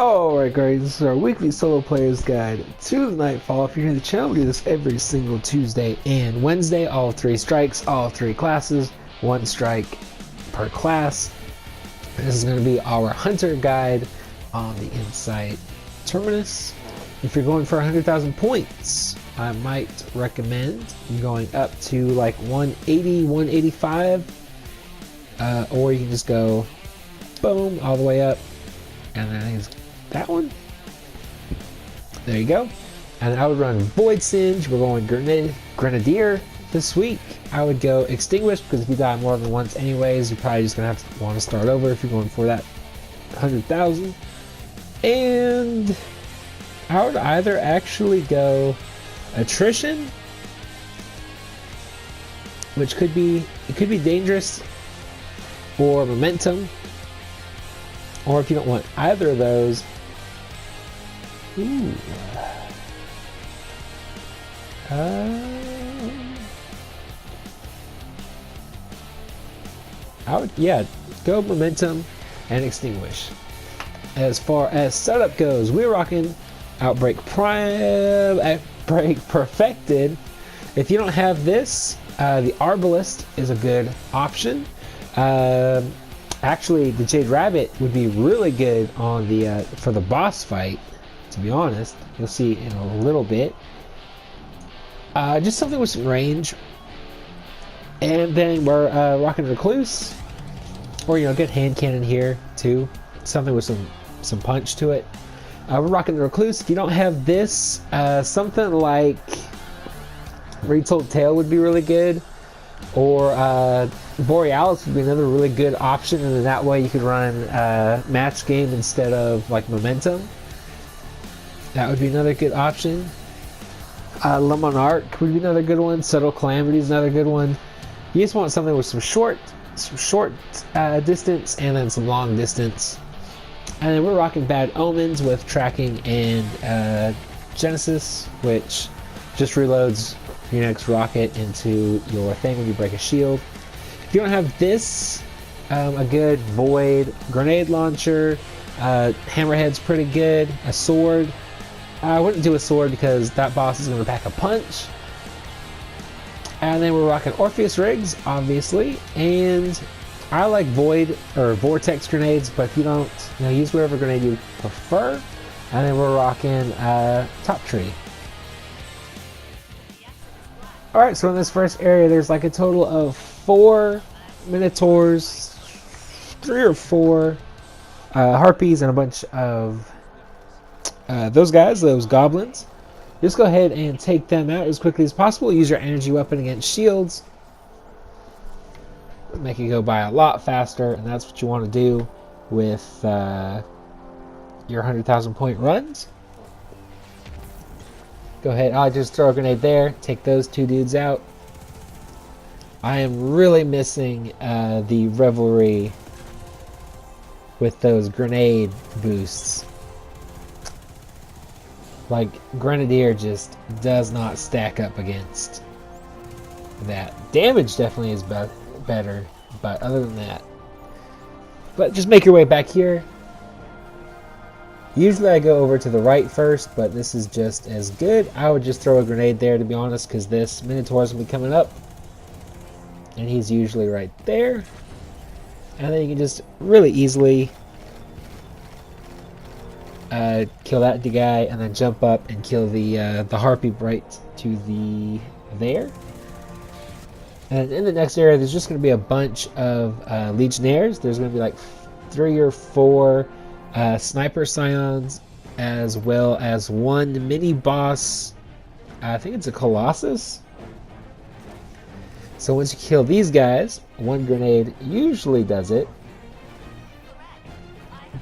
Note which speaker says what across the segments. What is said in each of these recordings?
Speaker 1: Alright guys, this is our weekly solo players guide to the Nightfall. If you're new to the channel, we do this every single Tuesday and Wednesday. All 3 strikes, all 3 classes, 1 strike per class. This is going to be our hunter guide on the Insight Terminus. If you're going for 100,000 points, I might recommend going up to like 180, 185, or you can just go boom all the way up, and then I think it's that one. There you go. And I would run Void Singe. We're going Grenadier this week. I would go Extinguish because if you die more than once anyways, you're probably just going to have to want to start over if you're going for that 100,000. And I would either actually go Attrition, which could be dangerous, or Momentum. Or if you don't want either of those, ooh. I would, yeah, go Momentum and Extinguish. As far as setup goes, we're rocking Outbreak Perfected. If you don't have this, the Arbalist is a good option. Actually, the Jade Rabbit would be really good on the for the boss fight. To be honest, you'll see in a little bit. Just something with some range, and then we're rocking Recluse, or good hand cannon here too. Something with some punch to it. We're rocking the Recluse. If you don't have this, something like Retold Tale would be really good, or Borealis would be another really good option, and then that way you could run match game instead of like Momentum. That would be another good option. Le Monarch would be another good one. Subtle Calamity is another good one. You just want something with some short distance and then some long distance. And then we're rocking Bad Omens with Tracking and Genesis, which just reloads your next rocket into your thing when you break a shield. If you don't have this, a good Void Grenade Launcher, Hammerhead's pretty good, a Sword. I wouldn't do a Sword because that boss is going to pack a punch. And then we're rocking Orpheus Rigs, obviously, and I like Void or Vortex Grenades, but if you don't, use whatever grenade you prefer. And then we're rocking Top Tree. Alright, so in this first area, there's like a total of 4 Minotaurs, 3 or 4 Harpies, and a bunch of those goblins. Just go ahead and take them out as quickly as possible. Use your energy weapon against shields. Make it go by a lot faster, and that's what you want to do with your 100,000 point runs. Go ahead, I'll just throw a grenade there, take those 2 dudes out. I am really missing the Revelry with those grenade boosts. Like, Grenadier just does not stack up against that. Damage definitely is better, but other than that. But just make your way back here. Usually I go over to the right first, but this is just as good. I would just throw a grenade there, to be honest, because this Minotaur is going to be coming up. And he's usually right there. And then you can just really easily kill that guy, and then jump up and kill the Harpy right to the there. And in the next area, there's just going to be a bunch of Legionnaires. There's going to be like 3 or 4 Sniper Scions, as well as 1 mini boss. I think it's a Colossus. So once you kill these guys, 1 grenade usually does it.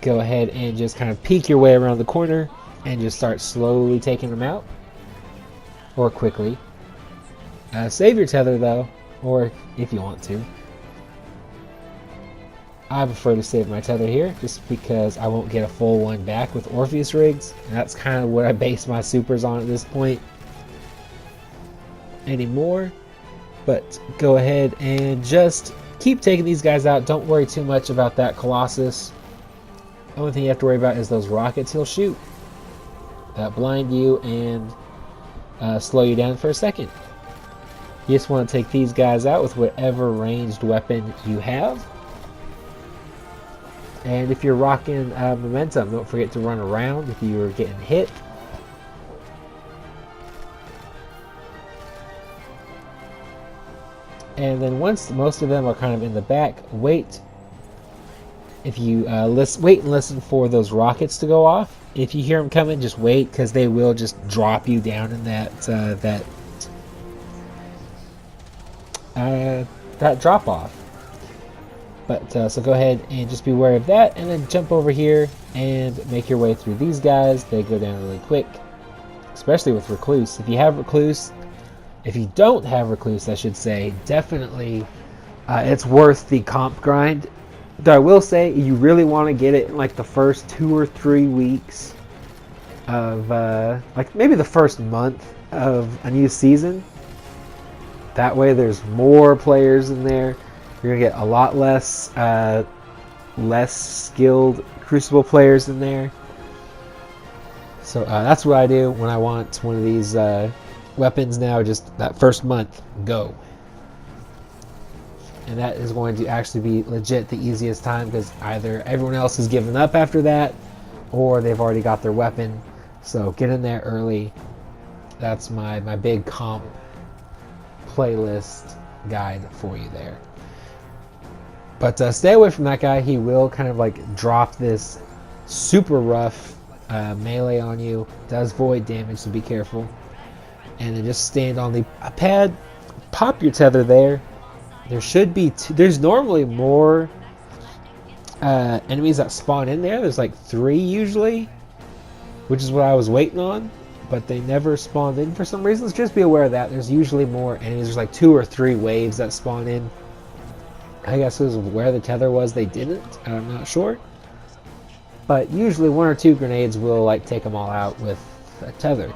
Speaker 1: Go ahead and just kind of peek your way around the corner and just start slowly taking them out, or quickly. Save your tether though, or if you want to. I prefer to save my tether here just because I won't get a full one back with Orpheus Rigs. And that's kind of what I base my supers on at this point anymore. But go ahead and just keep taking these guys out. Don't worry too much about that Colossus. Only thing you have to worry about is those rockets he'll shoot that blind you and slow you down for a second. You just want to take these guys out with whatever ranged weapon you have. And if you're rocking momentum, don't forget to run around if you're getting hit. And then once most of them are kind of in the back, wait. If you wait and listen for those rockets to go off. If you hear them coming, just wait, because they will just drop you down in that drop off. But so go ahead and just be wary of that, and then jump over here and make your way through these guys. They go down really quick, especially with Recluse. If you have Recluse, if you don't have Recluse, I should say, definitely it's worth the comp grind. Though I will say, you really want to get it in like the first 2 or 3 weeks of like maybe the first month of a new season. That way there's more players in there. You're gonna get a lot less skilled Crucible players in there. So that's what I do when I want one of these weapons now. Just that first month, go. And that is going to actually be legit the easiest time, because either everyone else has given up after that, or they've already got their weapon. So get in there early. That's my big comp playlist guide for you there. But stay away from that guy. He will kind of like drop this super rough melee on you. Does void damage, so be careful. And then just stand on the pad, pop your tether there. There should be there's normally more enemies that spawn in there. There's like 3 usually, which is what I was waiting on, but they never spawned in for some reasons. Just be aware of that. There's usually more enemies. There's like 2 or 3 waves that spawn in. I guess it was where the tether was, they didn't. I'm not sure. But usually 1 or 2 grenades will like take them all out with a tether.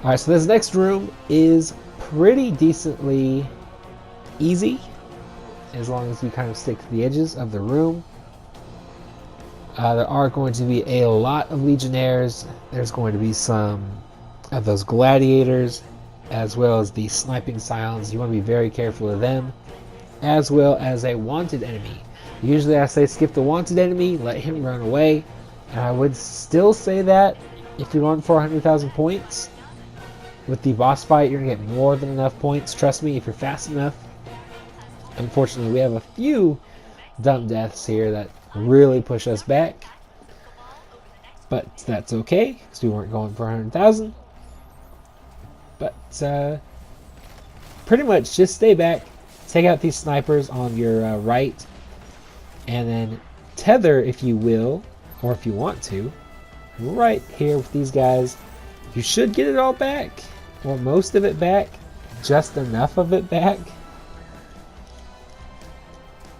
Speaker 1: Alright, so this next room is pretty decently easy, as long as you kind of stick to the edges of the room. There are going to be a lot of Legionnaires. There's going to be some of those Gladiators, as well as the Sniping Scions. You want to be very careful of them, as well as a wanted enemy. Usually I say skip the wanted enemy, let him run away. And I would still say that if you're going for 100,000 points, with the boss fight you're going to get more than enough points, trust me, if you're fast enough. Unfortunately, we have a few dumb deaths here that really push us back. But that's okay, because we weren't going for 100,000. But pretty much just stay back, take out these snipers on your right, and then tether, if you will, or if you want to, right here with these guys. You should get it all back, or most of it back, just enough of it back.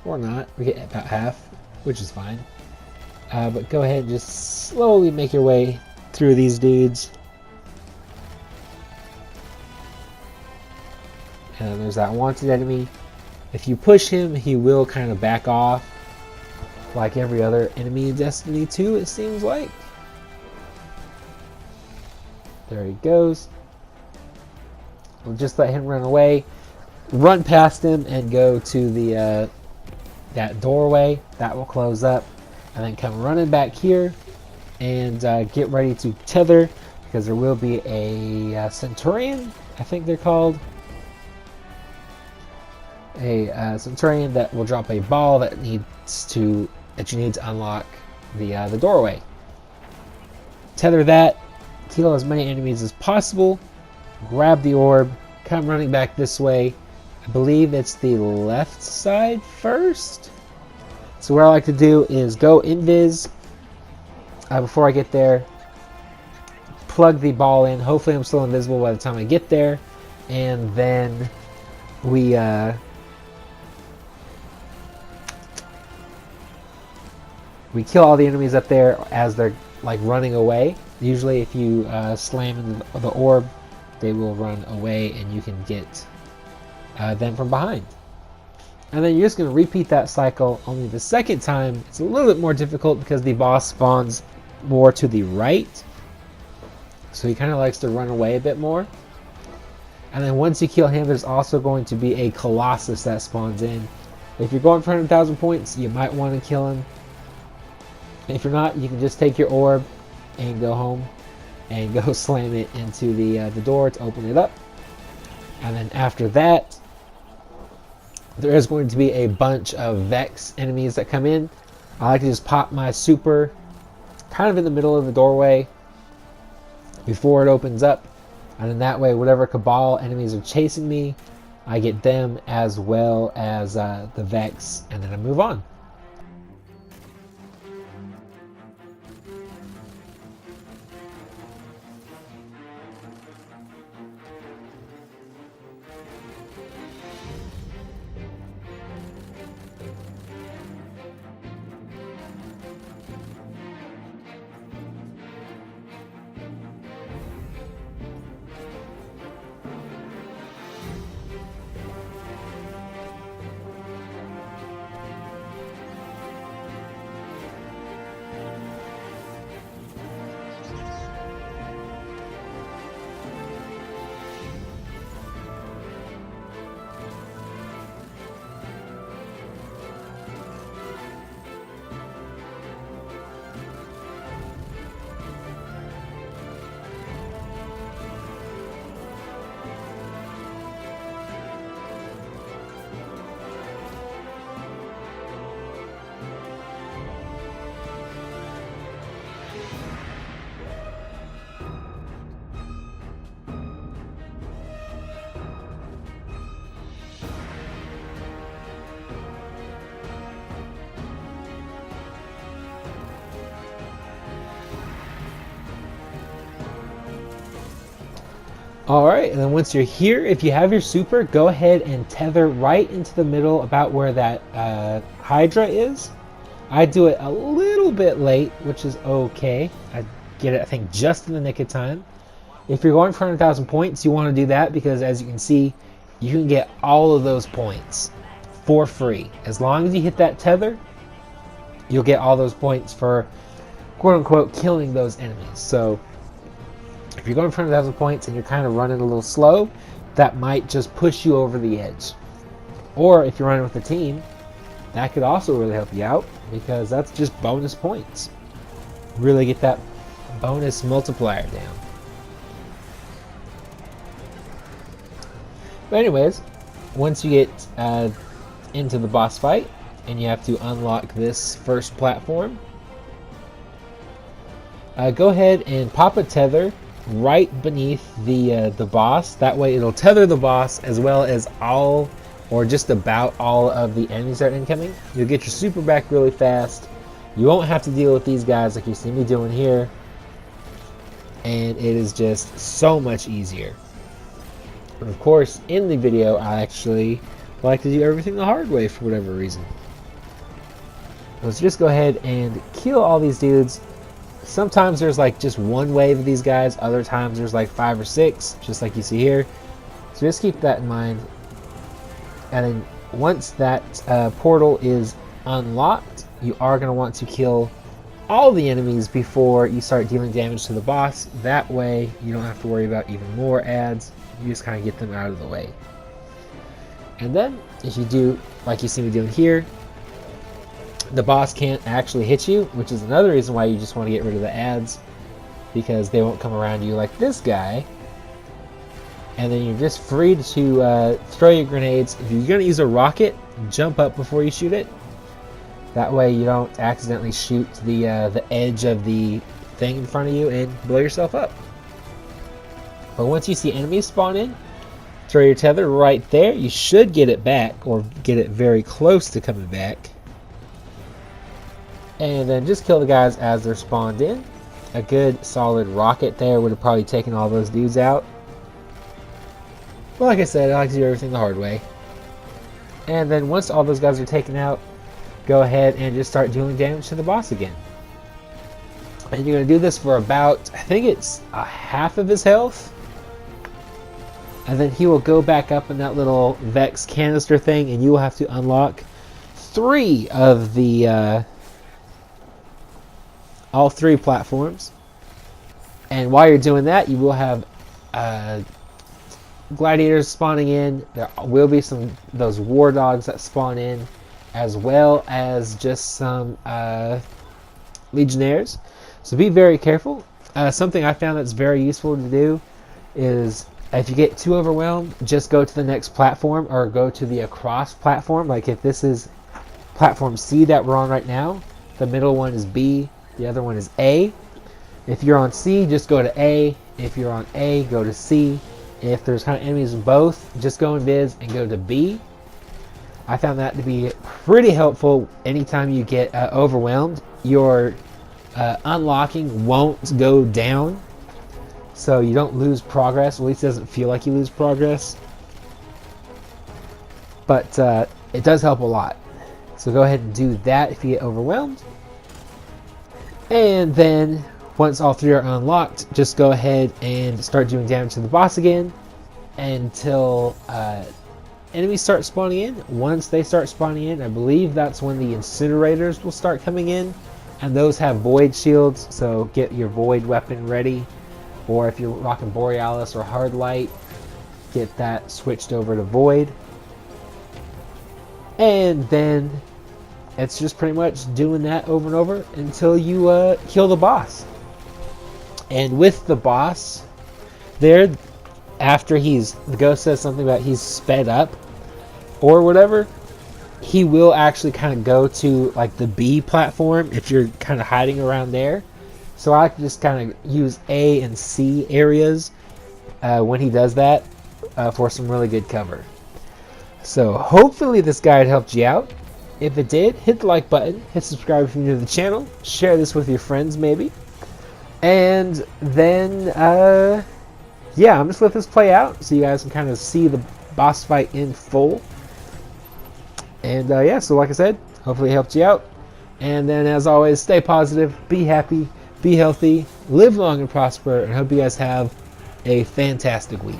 Speaker 1: Or not, we get about half, which is fine. But go ahead and just slowly make your way through these dudes. And there's that wanted enemy. If you push him, he will kind of back off, like every other enemy in Destiny 2, it seems like. There he goes. We'll just let him run away. Run past him and go to the that doorway. That will close up. And then come running back here and get ready to tether, because there will be a Centurion, I think they're called. A Centurion that will drop a ball that you need to unlock the doorway. Tether that, kill as many enemies as possible, grab the orb, come running back this way. I believe it's the left side first. So what I like to do is go invis before I get there, plug the ball in. Hopefully I'm still invisible by the time I get there, and then we kill all the enemies up there as they're like running away. Usually if you slam in the orb, they will run away and you can get them from behind. And then you're just going to repeat that cycle, only the second time it's a little bit more difficult because the boss spawns more to the right. So he kind of likes to run away a bit more. And then once you kill him, there's also going to be a Colossus that spawns in. If you're going for 100,000 points, you might want to kill him. If you're not, you can just take your orb and go home and go slam it into the door to open it up. And then after that, there is going to be a bunch of Vex enemies that come in. I like to just pop my super kind of in the middle of the doorway before it opens up. And then that way, whatever Cabal enemies are chasing me, I get them as well as the Vex, and then I move on. Alright, and then once you're here, if you have your super, go ahead and tether right into the middle about where that Hydra is. I do it a little bit late, which is okay. I get it, I think, just in the nick of time. If you're going for 100,000 points, you want to do that because, as you can see, you can get all of those points for free. As long as you hit that tether, you'll get all those points for, quote-unquote, killing those enemies. So if you're going for 100,000 points and you're kind of running a little slow, that might just push you over the edge. Or if you're running with a team, that could also really help you out because that's just bonus points. Really get that bonus multiplier down. But anyways, once you get into the boss fight and you have to unlock this first platform, go ahead and pop a tether right beneath the boss. That way it'll tether the boss as well as all, or just about all, of the enemies that are incoming. You'll get your super back really fast. You won't have to deal with these guys like you see me doing here, and it is just so much easier. But of course, in the video, I actually like to do everything the hard way for whatever reason. Let's just go ahead and kill all these dudes. Sometimes there's like just one wave of these guys, other times there's like 5 or 6, just like you see here. So just keep that in mind. And then once that portal is unlocked, you are going to want to kill all the enemies before you start dealing damage to the boss. That way you don't have to worry about even more adds. You just kind of get them out of the way. And then if you do like you see me doing here, the boss can't actually hit you, which is another reason why you just want to get rid of the adds, because they won't come around you like this guy. And then you're just free to throw your grenades. If you're going to use a rocket, jump up before you shoot it. That way you don't accidentally shoot the edge of the thing in front of you and blow yourself up. But once you see enemies spawn in, throw your tether right there. You should get it back, or get it very close to coming back. And then just kill the guys as they're spawned in. A good solid rocket there would have probably taken all those dudes out. But like I said, I like to do everything the hard way. And then once all those guys are taken out, go ahead and just start dealing damage to the boss again. And you're going to do this for about, I think it's a half of his health. and then he will go back up in that little Vex canister thing, and you will have to unlock 3 of the all 3 platforms. And while you're doing that, you will have gladiators spawning in. There will be some those war dogs that spawn in, as well as just some legionnaires. So be very careful. Something I found that's very useful to do is if you get too overwhelmed, just go to the next platform or go to the across platform. Like if this is platform C that we're on right now, the middle one is B, the other one is A. If you're on C, just go to A. If you're on A, go to C. If there's kind of enemies in both, just go in Viz and go to B. I found that to be pretty helpful. Anytime you get overwhelmed, your unlocking won't go down, so you don't lose progress. At least it doesn't feel like you lose progress. But it does help a lot. So go ahead and do that if you get overwhelmed. And then once all 3 are unlocked, just go ahead and start doing damage to the boss again until enemies start spawning in. Once they start spawning in, I believe that's when the incinerators will start coming in, and those have void shields, so get your void weapon ready. Or if you're rocking Borealis or Hard Light, get that switched over to void. And then it's just pretty much doing that over and over until you kill the boss. And with the boss there, after the ghost says something about he's sped up or whatever, he will actually kind of go to like the B platform if you're kind of hiding around there. So I can just kind of use A and C areas when he does that for some really good cover. So hopefully this guide helped you out. If it did, hit the like button, hit subscribe if you're new to the channel, share this with your friends maybe. And then, yeah, I'm just let this play out so you guys can kind of see the boss fight in full. And yeah, so like I said, hopefully it helped you out. And then as always, stay positive, be happy, be healthy, live long and prosper, and hope you guys have a fantastic week.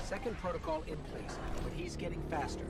Speaker 2: Second protocol in place, but he's getting faster.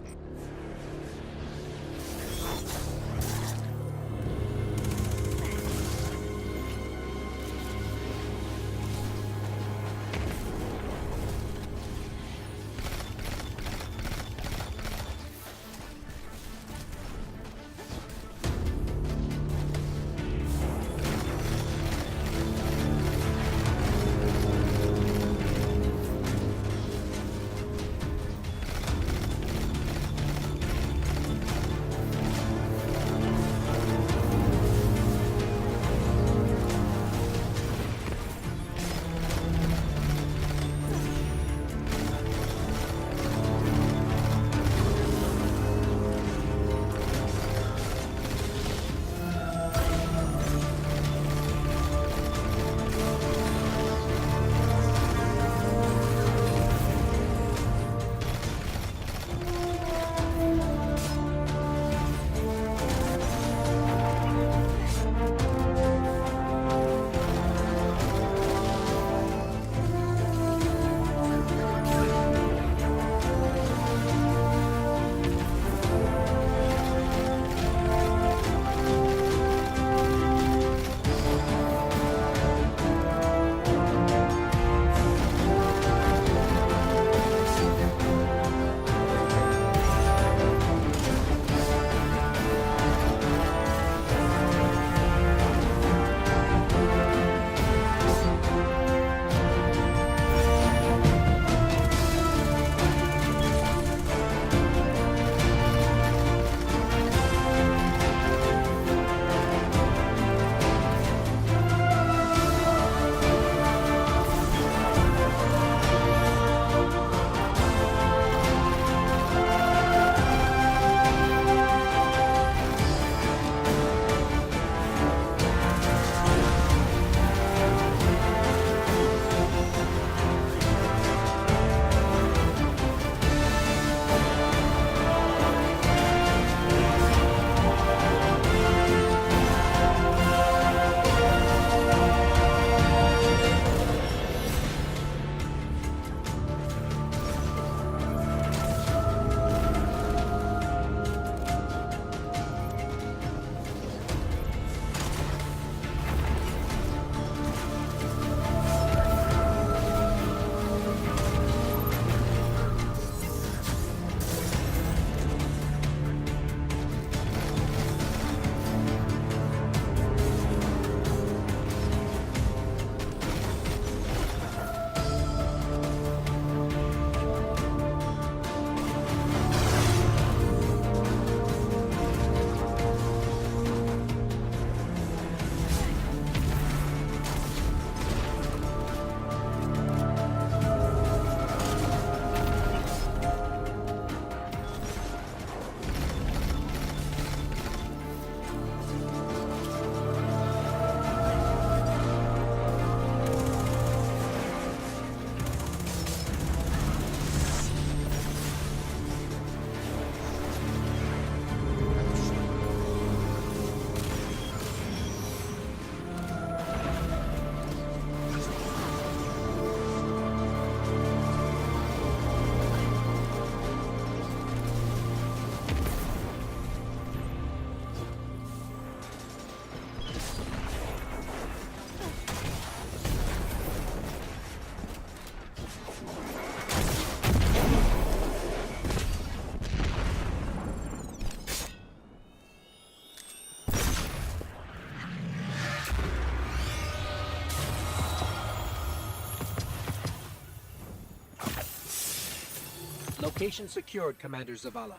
Speaker 2: Location secured, Commander Zavala.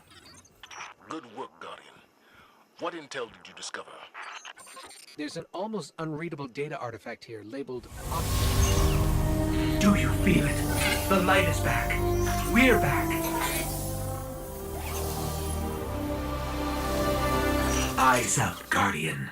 Speaker 3: Good work, Guardian. What intel did you discover?
Speaker 2: There's an almost unreadable data artifact here labeled...
Speaker 4: Do you feel it? The light is back. We're back. Eyes out, Guardian.